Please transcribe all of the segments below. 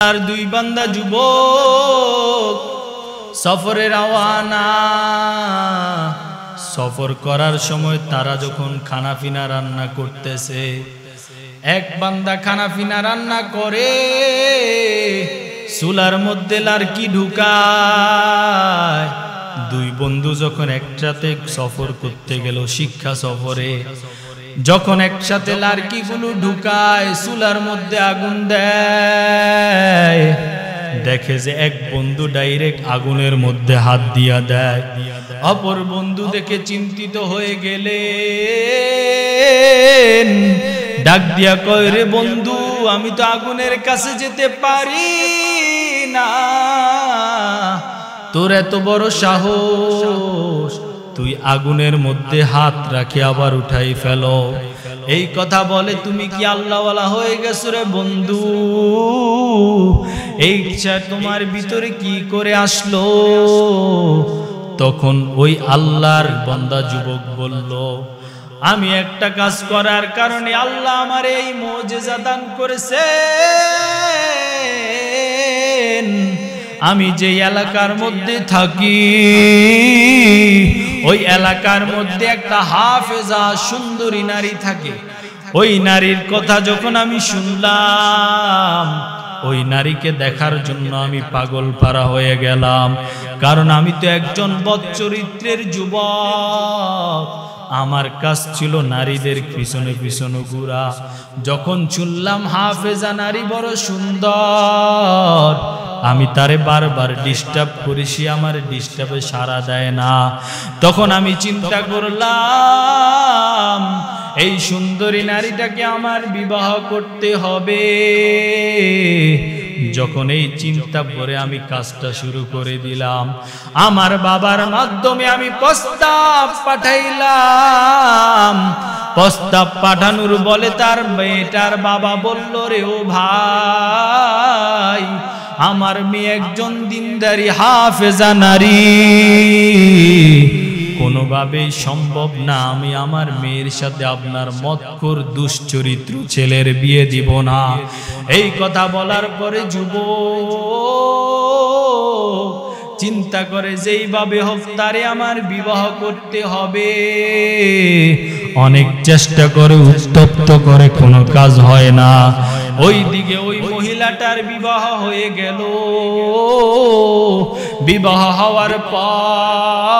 আর দুই বান্দা যুবক সফরে রওয়ানা। সফর করার সময় তারা যখন খানাপিনা রান্না করতেছে, এক বান্দা খানাপিনা রান্না করে চুলার মধ্যে লার্কি ঢুকায়। দুই বন্ধু যখন একসাথে সফর করতে গেল, শিক্ষা সফরে যখন একসাথে লার্কি গুলো ঢুকায়, চুলার মধ্যে আগুন দেয়, দেখে যে এক বন্ধু ডাইরেক্ট আগুনের মধ্যে হাত দিয়া দেয়। অপর বন্ধু দেখে চিন্তিত হয়ে গেলেন, ডাক দিয়া কয়, রে বন্ধু, আমি তো আগুনের কাছে যেতে পারি না, তোর এত বড় সাহস, তুই আগুনের মধ্যে হাত রাখে আবার উঠাই ফেলো। এই কথা বলে, তুমি কি আল্লাহওয়ালা হয়ে গেছো রে বন্ধু? এই ইচ্ছা তোমার ভিতরে কি করে আসলো? তখন ওই আল্লাহর বান্দা যুবক বলল, আমি একটা কাজ করার কারণে আল্লাহ আমার এই মুজিজা দান করেছেন। আমি যে এলাকার মধ্যে থাকি, ওই এলাকার মধ্যে একটা হাফেজা সুন্দরী নারী থাকে। ওই নারীর কথা যখন আমি শুনলাম, ওই নারীকে দেখার জন্য আমি পাগল পারা হয়ে গেলাম। কারণ আমি তো একজন বদচরিত্রের যুবক, আমার কাজ ছিল নারীদের পিছনে পিছনে ঘোরা। যখন শুনলাম হাফেজা নারী বড় সুন্দর, আমি তারে বারবার ডিস্টার্ব করেছি, আমার ডিস্টার্বে সাড়া দেয় না। তখন আমি চিন্তা করলাম, এই সুন্দরী নারীটাকে আমার বিবাহ করতে হবে। যখন এই চিন্তা করে আমি কাজটা শুরু করে দিলাম, আমার বাবার মাধ্যমে আমি প্রস্তাব পাঠাইলাম। প্রস্তাব পাঠানোর বলে তার মেয়েটার বাবা বলল, রে ও ভাই, আমার মেয়ে একজন দিনদারি হাফেজা নারী, কোনোভাবেই সম্ভব না, আমি আমার মেয়ের সাথে আপনার মদখোর দুশ্চরিত্র ছেলের বিয়ে দিব না। এই কথা বলার পরে যুবক চিন্তা করে, যেইভাবে হোক তারে আমার বিবাহ করতে হবে। অনেক চেষ্টা করে, উত্তপ্ত করে, কোনো কাজ হয় না। ওই দিকে ওই মহিলাটার বিবাহ হয়ে গেল। বিবাহ হওয়ার পর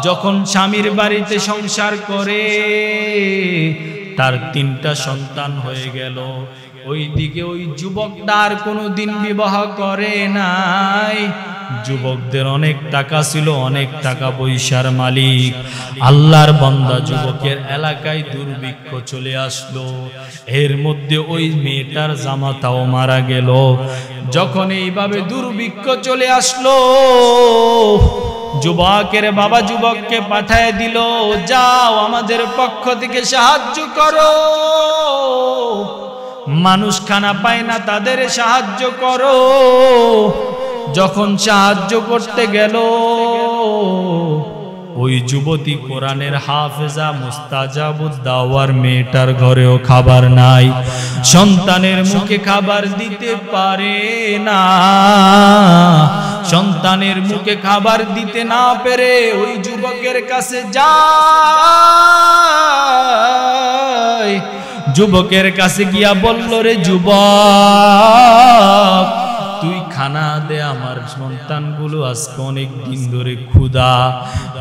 যখন স্বামীর বাড়িতে সংসার করে, তার 3টা সন্তান হয়ে গেল। ওই দিকে ওই যুবকটা আর কোনোদিন বিবাহ করে নাই। যুবকদের অনেক টাকা ছিল, অনেক টাকা পয়সার মালিক। আল্লাহর বান্দা যুবকের এলাকায় দুর্ভিক্ষ চলে আসলো। এর মধ্যে ওই মেয়েটার জামাতাও মারা গেল। যখন এইভাবে দুর্ভিক্ষ চলে আসলো, যুবকের বাবা যুবককে পাঠায় দিল, যাও আমাদের পক্ষ থেকে সাহায্য করো, মানুষ খানা পায় না, তাদের সাহায্য করো। যখন সাহায্য করতে গেল, ওই যুবতী কোরআনের হাফেজা মুস্তাজাবুদ দাওয়ার মেয়েটার ঘরেও খাবার নাই, সন্তানের মুখে খাবার দিতে পারে না। সন্তানের মুখে খাবার দিতে না পেরে ওই যুবকের কাছে যায়। যুবকের কাছে গিয়া বলল, রে যুবক, তুই খানা দে, আমার সন্তানগুলো আজকে অনেক দিন ধরে ক্ষুধা,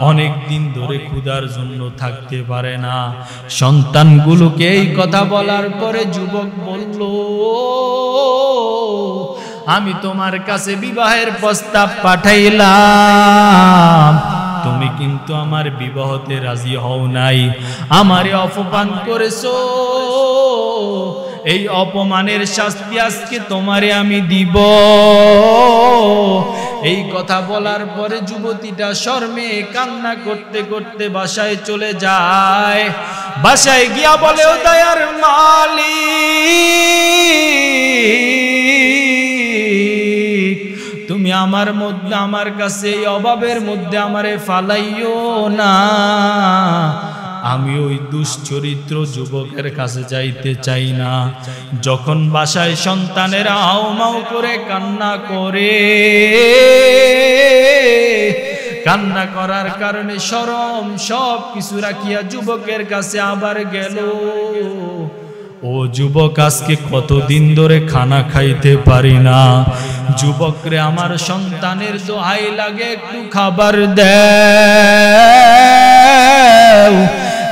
অনেক দিন ধরে ক্ষুধার জন্য থাকতে পারে না। সন্তানগুলোকে এই কথা বলার পরে যুবক বলল, আমি তোমার কাছে বিবাহের প্রস্তাব পাঠাইলাম, তুমি কিন্তু আমার বিবাহতে রাজি হও নাই, আমারে অপমান করেছো। এই অপমানের শাস্তি আজকে তোমারে আমি দিব। এই কথা বলার পরে যুবতীটা শরমে কান্না করতে করতে বাসায় চলে যায়। বাসায় গিয়া বলে, ও দয়ার মালিক, তুমি আমার মধ্যে, আমার কাছে এই অভাবের মধ্যে আমারে ফালাইও না, আমি ওই দুশ্চরিত্র যুবকের কাছে যাইতে চাই না। যখন বাসায় সন্তানেরা হাউমাউ করে কান্না করে, কান্না করার কারণে শরম সব কিছু রাখিয়া যুবকের কাছে আবার গেল। ও যুবক, আজকে কতদিন ধরে খানা খাইতে পারি না, যুবকরে আমার সন্তানের দোহাই লাগে একটু খাবার দেও।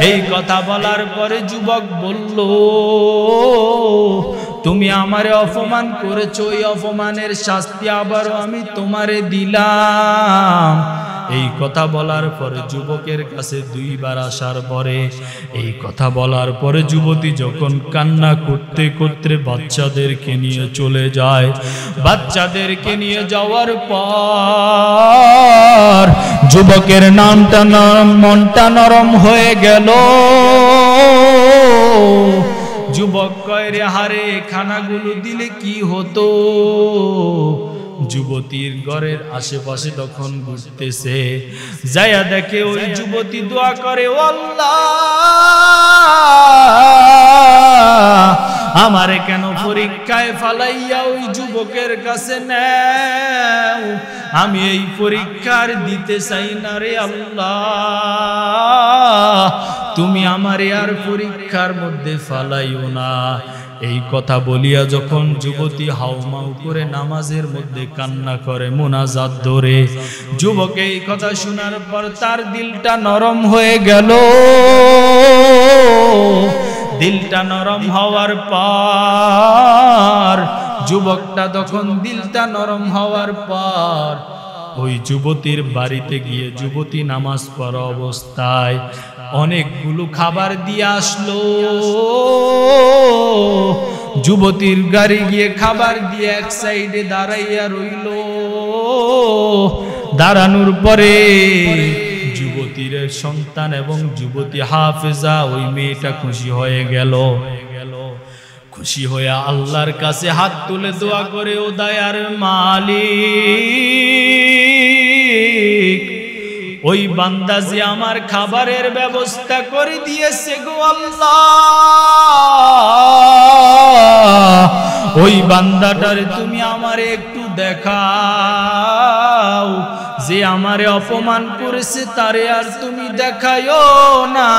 এই কথা বলার পরে যুবক বলল, তুমি আমারে অপমান করেছো, এই অপমানের শাস্তি আবারও আমি তোমারে দিলাম। এই কথা বলার পরে যুবকের কাছে দুইবার আসার পরে, এই কথা বলার পরে যুবতী যখন কান্না করতে করতে বাচ্চাদেরকে নিয়ে চলে যায়, বাচ্চাদেরকে নিয়ে যাওয়ার পর যুবকের মনটা নরম হয়ে গেল। যুবক কয়, রে হারে, খানাগুলো দিলে কি হতো? যুবতীর ঘরের আশেপাশে তখন ঘুরতেছে, যায়া দেখে ওই যুবতী দোয়া করে, ও আল্লাহ, আমারে কেন পরীক্ষায় ফালাইয়া ওই যুবকের কাছে নেও? আমি এই পরীক্ষার দিতে চাই না রে আল্লাহ, তুমি আমারে আর পরীক্ষার মধ্যে ফালাইও না। এই কথা বলিয়া যখন যুবতী হাউমাউ করে নামাজের মধ্যে কান্না করে, মোনাজাত ধরে, যুবক এই কথা শোনার পর তার দিলটা নরম হয়ে গেল। দিলটা নরম হওয়ার পর যুবকটা তখন দিলটা নরম হওয়ার পর ওই যুবতীর বাড়িতে গিয়ে যুবতী নামাজ পড়া অবস্থায় অনেকগুলো খাবার দিয়ে আসলো। যুবতীর গাড়ি গিয়ে খাবার দিয়ে এক সাইডে দাঁড়াইয়া রইল। দাঁড়ানোর পরে যুবতীর সন্তান এবং যুবতী হাফেজা ওই মেয়েটা খুশি হয়ে গেল। খুশি হয়ে আল্লাহর কাছে হাত তুলে দোয়া করে, ও দয়ার মালিক, ওই বান্দা যে আমার খাবারের ব্যবস্থা করে দিয়েছে গো আল্লাহ, ওই বান্দাটারে তুমি আমারে একটু দেখাও। যে আমারে অপমান করেছে তারে আর তুমি দেখায়ও না,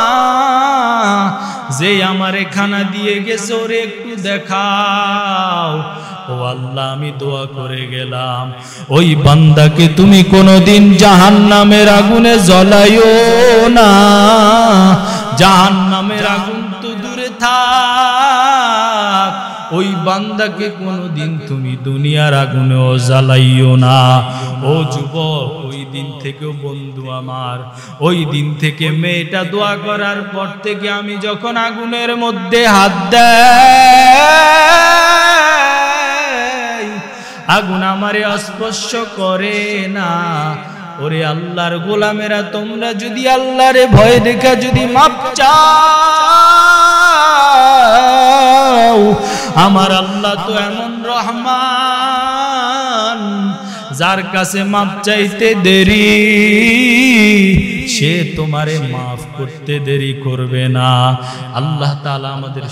যে আমারে খানা দিয়ে গেছে ওরে একটু দেখাও। ও আল্লাহ, আমি দোয়া করে গেলাম, ওই বান্দাকে তুমি কোনোদিন জাহান্নামের আগুনে জ্বলাইও না। জাহান্নামের আগুন তো দূরে থাক, ওই বান্দাকে কোনোদিন তুমি দুনিয়ার আগুনেও জ্বালাইও না। ও যুবক, ওই দিন থেকে বন্ধু আমার, ওই দিন থেকে মেয়েটা দোয়া করার পর থেকে আমি যখন আগুনের মধ্যে হাত দেই, আগুন আমারে স্পর্শ করে না। ওরে আল্লাহর গোলামেরা, তোমরা যদি আল্লাহরে ভয় দেখা যদি মাপ চাও, আমার আল্লাহ তো এমন রহমান, যার কাছে মাপ চাইতে দেরি সে তোমারে মাফ করতে দেরি করবে না। আল্লাহ তাআলা আমাদের